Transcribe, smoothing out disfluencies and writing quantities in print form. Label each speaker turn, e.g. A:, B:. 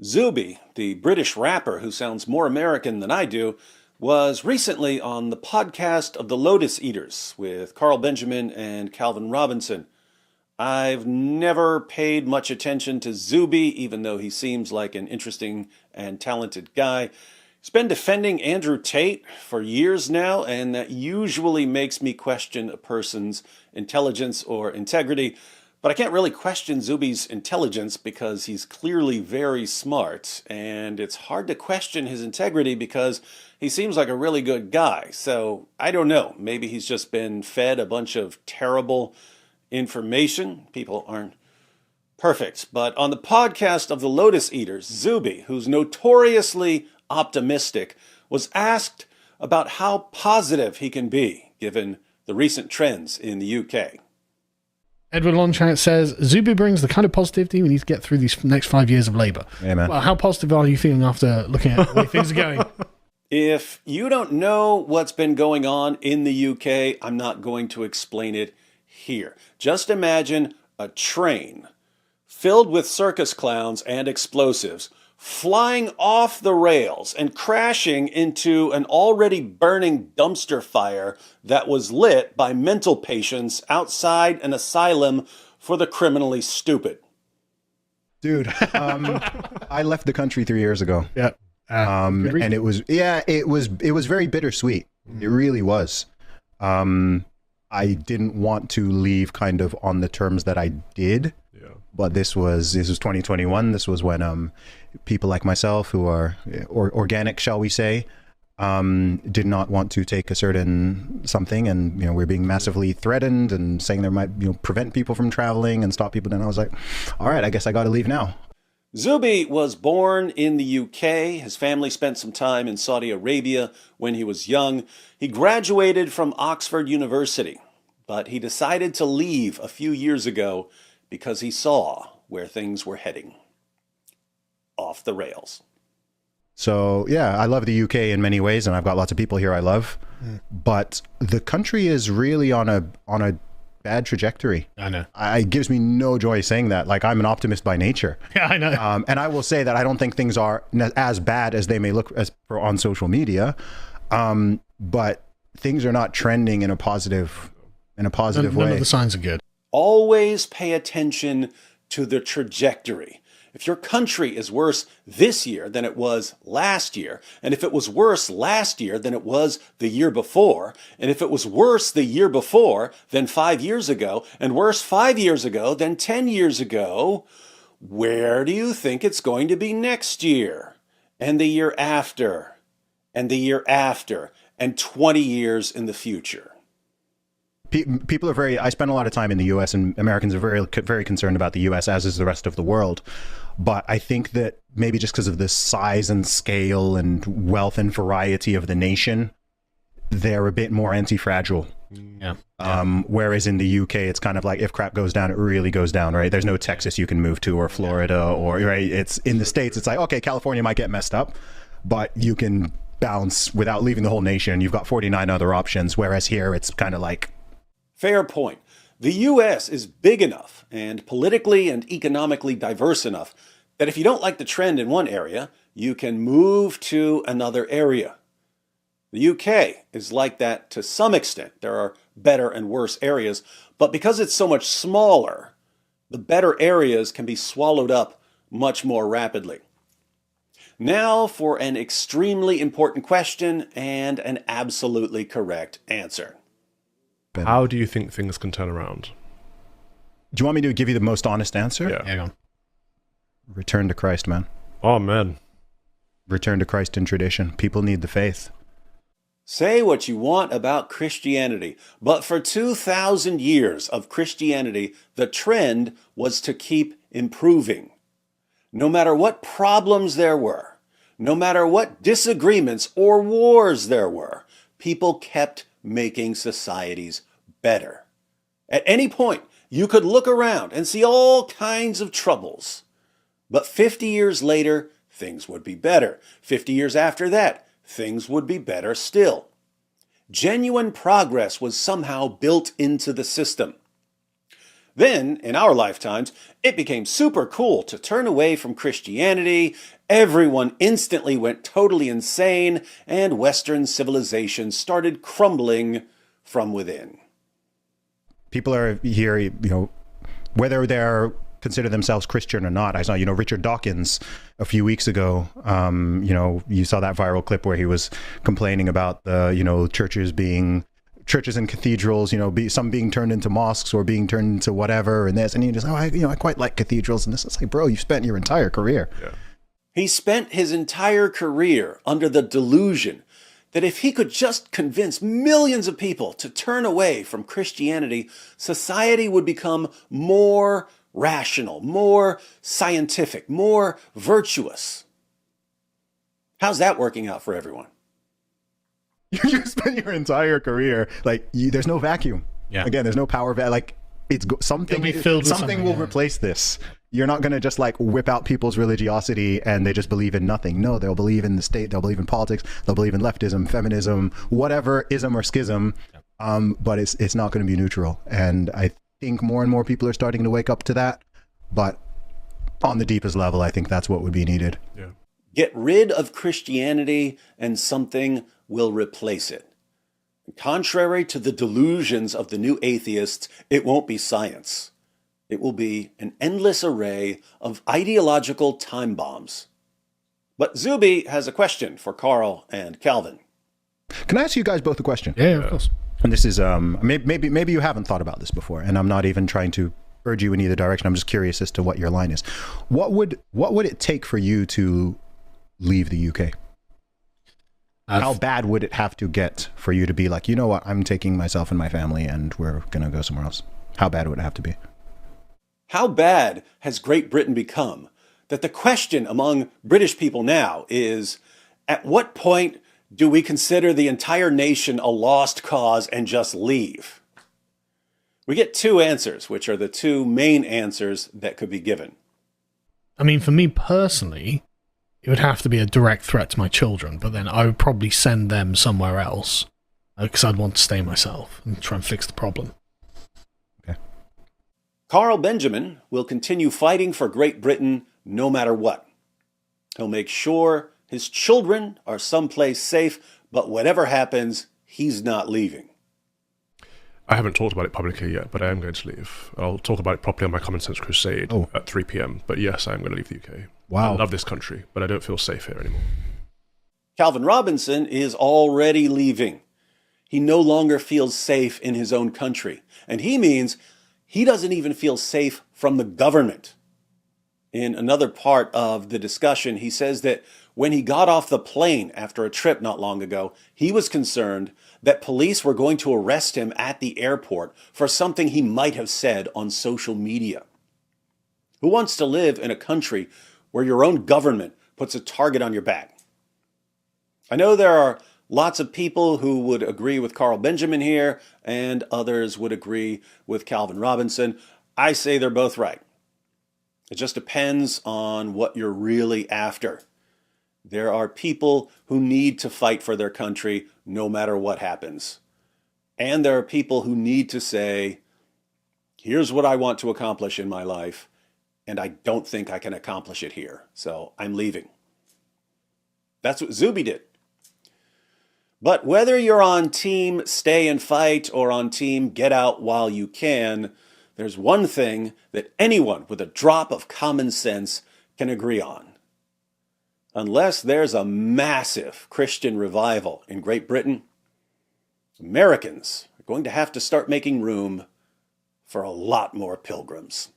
A: Zuby, the British rapper who sounds more American than I do, was recently on the podcast of the Lotus Eaters with Carl Benjamin and Calvin Robinson. I've never paid much attention to Zuby, even though he seems like an interesting and talented guy. He's been defending Andrew Tate for years now, and that usually makes me question a person's intelligence or integrity. But I can't really question Zuby's intelligence because he's clearly very smart, and it's hard to question his integrity because he seems like a really good guy. So I don't know, maybe he's just been fed a bunch of terrible information. People aren't perfect. But on the podcast of the Lotus Eaters, Zuby, who's notoriously optimistic, was asked about how positive he can be given the recent trends in the UK.
B: Edward Longchamp says, Zuby brings the kind of positivity we need to get through these next 5 years of Labour.
C: Amen.
B: Well, how positive are you feeling after looking at the way things are going?
A: If you don't know what's been going on in the UK, I'm not going to explain it here. Just imagine a train filled with circus clowns and explosives flying off the rails and crashing into an already burning dumpster fire that was lit by mental patients outside an asylum for the criminally stupid.
C: Dude, I left the country 3 years ago.
B: Yeah.
C: And it was very bittersweet. It really was. I didn't want to leave kind of on the terms that I did. Yeah. But this was 2021. This was when people like myself who are organic, shall we say, did not want to take a certain something, and we're being massively threatened and saying there might prevent people from traveling and stop people. Then I was like, all right, I guess I got to leave now.
A: Zuby was born in the UK. His family spent some time in Saudi Arabia when he was young. He graduated from Oxford University, but he decided to leave a few years ago because he saw where things were heading. Off the rails.
C: So yeah, I love the UK in many ways, and I've got lots of people here I love, but the country is really on a bad trajectory.
B: I know.
C: It gives me no joy saying that. Like, I'm an optimist by nature.
B: Yeah, I know.
C: And I will say that I don't think things are as bad as they may look on social media, but things are not trending in a positive way.
B: None of the signs are good.
A: Always pay attention to the trajectory. If your country is worse this year than it was last year, and if it was worse last year than it was the year before, and if it was worse the year before than 5 years ago, and worse 5 years ago than 10 years ago, where do you think it's going to be next year? And the year after? And the year after? And 20 years in the future?
C: People are I spend a lot of time in the US, and Americans are very concerned about the US, as is the rest of the world. But I think that maybe just because of the size and scale and wealth and variety of the nation, they're a bit more anti-fragile.
B: Yeah.
C: Whereas in the UK, it's kind of like, if crap goes down, it really goes down, right? There's no Texas you can move to, or Florida, or right. It's in the States. It's like, okay, California might get messed up, but you can bounce without leaving the whole nation. You've got 49 other options. Whereas here, it's kind of like,
A: fair point. The U.S. is big enough and politically and economically diverse enough that if you don't like the trend in one area, you can move to another area. The UK is like that to some extent. There are better and worse areas, but because it's so much smaller, the better areas can be swallowed up much more rapidly. Now for an extremely important question and an absolutely correct answer.
D: How do you think things can turn around?
C: do you want me to give you the most honest answer?
D: Yeah.
B: Go on.
C: Return to Christ, man.
D: Oh, man.
C: Return to Christ in tradition. People need the faith.
A: Say what you want about Christianity, but for 2,000 years of Christianity, the trend was to keep improving. No matter what problems there were, no matter what disagreements or wars there were, people kept making societies better. At any point, you could look around and see all kinds of troubles. But 50 years later, things would be better. 50 years after that, things would be better still. Genuine progress was somehow built into the system. Then, in our lifetimes, it became super cool to turn away from Christianity. Everyone instantly went totally insane, and Western civilization started crumbling from within.
C: People are here, whether they're consider themselves Christian or not. I saw, Richard Dawkins a few weeks ago. You saw that viral clip where he was complaining about the, churches and cathedrals, some being turned into mosques or being turned into whatever, and this, and he just, I quite like cathedrals and this. It's like, bro, you spent your entire career.
D: Yeah.
A: He spent his entire career under the delusion that if he could just convince millions of people to turn away from Christianity, society would become more rational, more scientific, more virtuous. How's that working out for everyone?
C: You spent your entire career there's no vacuum.
B: Yeah.
C: Again, there's no power. Something
B: be filled with
C: something will replace this. You're not going to just whip out people's religiosity and they just believe in nothing. No, they'll believe in the state. They'll believe in politics. They'll believe in leftism, feminism, whatever ism or schism. But it's not going to be neutral. And I think more and more people are starting to wake up to that. But on the deepest level, I think that's what would be needed.
D: Yeah.
A: Get rid of Christianity and something will replace it. Contrary to the delusions of the new atheists, it won't be science. It will be an endless array of ideological time bombs. But Zuby has a question for Carl and Calvin.
C: Can I ask you guys both a question?
B: Yeah, of course.
C: And this is maybe you haven't thought about this before, and I'm not even trying to urge you in either direction. I'm just curious as to what your line is. What would it take for you to leave the UK? How bad would it have to get for you to be like, you know what, I'm taking myself and my family and we're going to go somewhere else? How bad would it have to be?
A: How bad has Great Britain become that the question among British people now is, at what point do we consider the entire nation a lost cause and just leave? We get two answers, which are the two main answers that could be given.
B: I mean, for me personally, it would have to be a direct threat to my children, but then I would probably send them somewhere else because I'd want to stay myself and try and fix the problem.
C: Okay.
A: Carl Benjamin will continue fighting for Great Britain no matter what. He'll make sure his children are someplace safe, but whatever happens, he's not leaving.
D: I haven't talked about it publicly yet, but I am going to leave. I'll talk about it properly on my Common Sense Crusade at 3 p.m. But yes, I am going to leave the UK.
C: Wow.
D: I love this country, but I don't feel safe here anymore.
A: Calvin Robinson is already leaving. He no longer feels safe in his own country. And he means he doesn't even feel safe from the government. In another part of the discussion, he says that when he got off the plane after a trip not long ago, he was concerned that police were going to arrest him at the airport for something he might have said on social media. Who wants to live in a country where your own government puts a target on your back? I know there are lots of people who would agree with Carl Benjamin here, and others would agree with Calvin Robinson. I say they're both right. It just depends on what you're really after. There are people who need to fight for their country no matter what happens. And there are people who need to say, here's what I want to accomplish in my life, and I don't think I can accomplish it here, so I'm leaving. That's what Zuby did. But whether you're on team stay and fight or on team get out while you can, there's one thing that anyone with a drop of common sense can agree on. Unless there's a massive Christian revival in Great Britain, Americans are going to have to start making room for a lot more pilgrims.